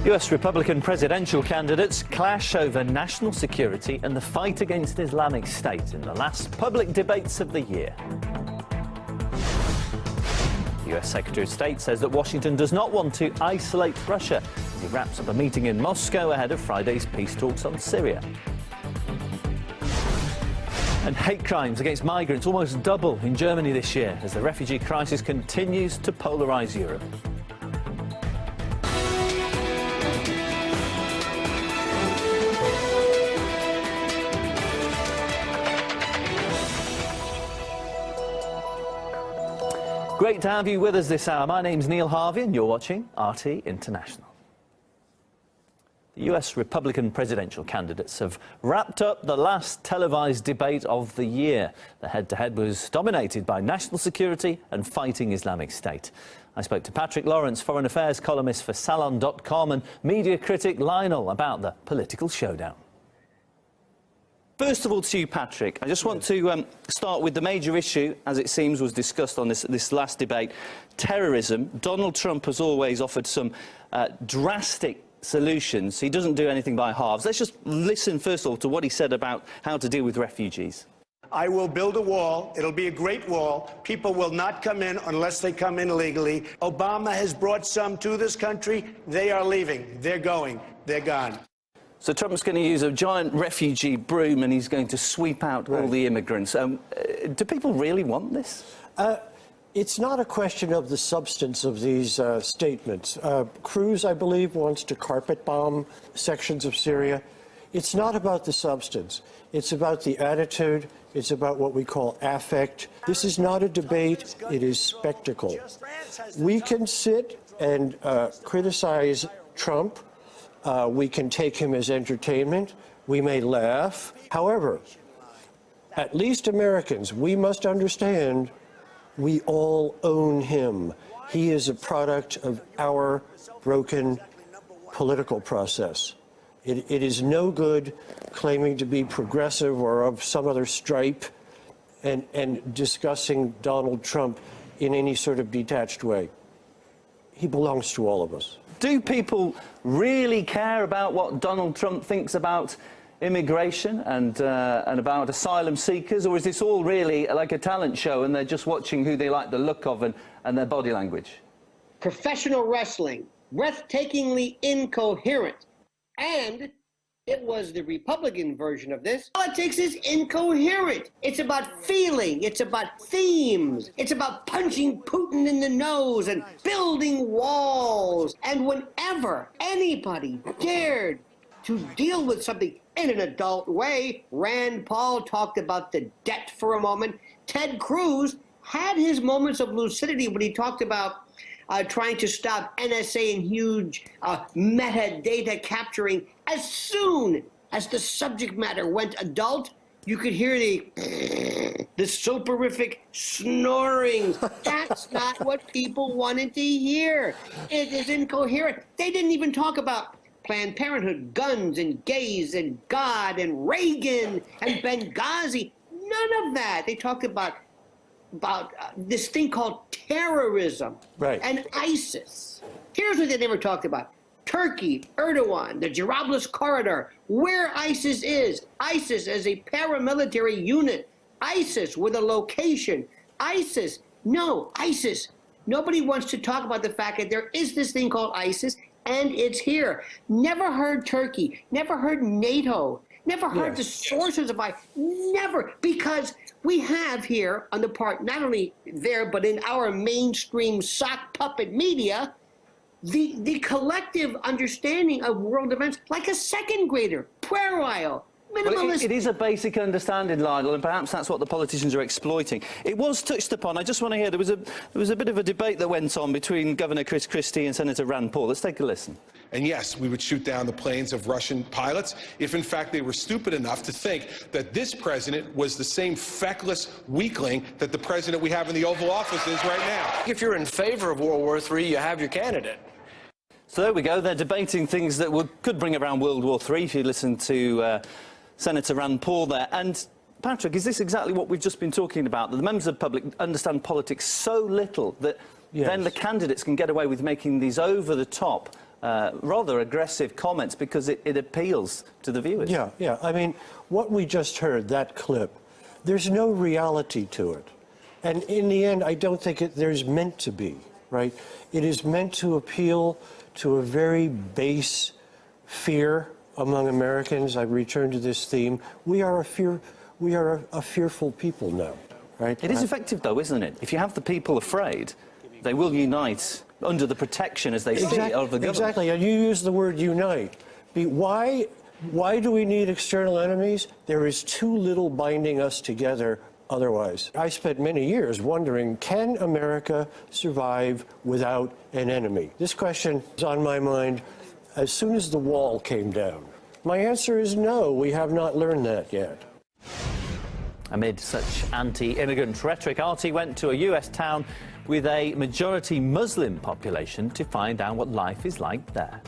US Republican presidential candidates clash over national security and the fight against Islamic State in the last public debates of the year. The US Secretary of State says that Washington does not want to isolate Russia as he wraps up a meeting in Moscow ahead of Friday's peace talks on Syria. And hate crimes against migrants almost double in Germany this year as the refugee crisis continues to polarise Europe. Great to have you with us this hour. My name's Neil Harvey and you're watching RT International. The US Republican presidential candidates have wrapped up the last televised debate of the year. The head-to-head was dominated by national security and fighting Islamic State. I spoke to Patrick Lawrence, foreign affairs columnist for Salon.com, and media critic Lionel about the political showdown. First of all, to you, Patrick, I just want to start with the major issue, as it seems was discussed on this last debate, terrorism. Donald Trump has always offered some drastic solutions. He doesn't do anything by halves. Let's just listen, first of all, to what he said about how to deal with refugees. I will build a wall. It'll be a great wall. People will not come in unless they come in legally. Obama has brought some to this country. They are leaving. They're going. They're gone. So Trump's going to use a giant refugee broom and he's going to sweep out all the immigrants. Do people really want this? It's not a question of the substance of these statements. Cruz, I believe, wants to carpet bomb sections of Syria. It's not about the substance. It's about the attitude. It's about what we call affect. This is not a debate. It is spectacle. We can sit and criticize Trump. We can take him as entertainment. We may laugh. However, at least Americans, we must understand we all own him. He is a product of our broken political process. It is no good claiming to be progressive or of some other stripe and discussing Donald Trump in any sort of detached way. He belongs to all of us. Do people really care about what Donald Trump thinks about immigration and about asylum seekers, or is this all really like a talent show and they're just watching who they like the look of and their body language? Professional wrestling, breathtakingly incoherent, and it was the Republican version of this. Politics is incoherent. It's about feeling. It's about themes. It's about punching Putin in the nose and building walls. And whenever anybody dared to deal with something in an adult way, Rand Paul talked about the debt for a moment. Ted Cruz had his moments of lucidity when he talked about trying to stop NSA and huge metadata capturing. As soon as the subject matter went adult, you could hear the soporific snoring. That's not what people wanted to hear. It is incoherent. They didn't even talk about Planned Parenthood, guns, and gays, and God, and Reagan, and Benghazi. None of that. They talked about this thing called terrorism and ISIS. Here's what they never talked about. Turkey, Erdogan, the Jarablus corridor, where ISIS is. ISIS as a paramilitary unit. ISIS with a location. ISIS. No, ISIS. Nobody wants to talk about the fact that there is this thing called ISIS, and it's here. Never heard Turkey. Never heard NATO. Never heard the sources of ISIS. Never. Because we have here on the part, not only there, but in our mainstream sock puppet media, the collective understanding of world events like a second grader, puerile, minimalist. Well, it is a basic understanding, Lionel, and perhaps that's what the politicians are exploiting. It was touched upon. I just want to hear, there was a bit of a debate that went on between Governor Chris Christie and Senator Rand Paul. Let's take a listen. And yes, we would shoot down the planes of Russian pilots if, in fact, they were stupid enough to think that this president was the same feckless weakling that the president we have in the Oval Office is right now. If you're in favor of World War III, you have your candidate. So there we go. They're debating things that could bring around World War III, if you listen to Senator Rand Paul there. And, Patrick, is this exactly what we've just been talking about? That the members of the public understand politics so little that then the candidates can get away with making these over-the-top rather aggressive comments because it appeals to the viewers. Yeah. I mean, what we just heard, that clip, there's no reality to it. And in the end, I don't think there's meant to be, right? It is meant to appeal to a very base fear among Americans. I return to this theme. We are a fearful people now, right? It is effective, though, isn't it? If you have the people afraid, they will unite under the protection, as they see, of the government. Exactly, and you use the word unite. Why do we need external enemies? There is too little binding us together otherwise. I spent many years wondering, can America survive without an enemy? This question is on my mind as soon as the wall came down. My answer is no, we have not learned that yet. Amid such anti-immigrant rhetoric, RT went to a US town with a majority Muslim population to find out what life is like there.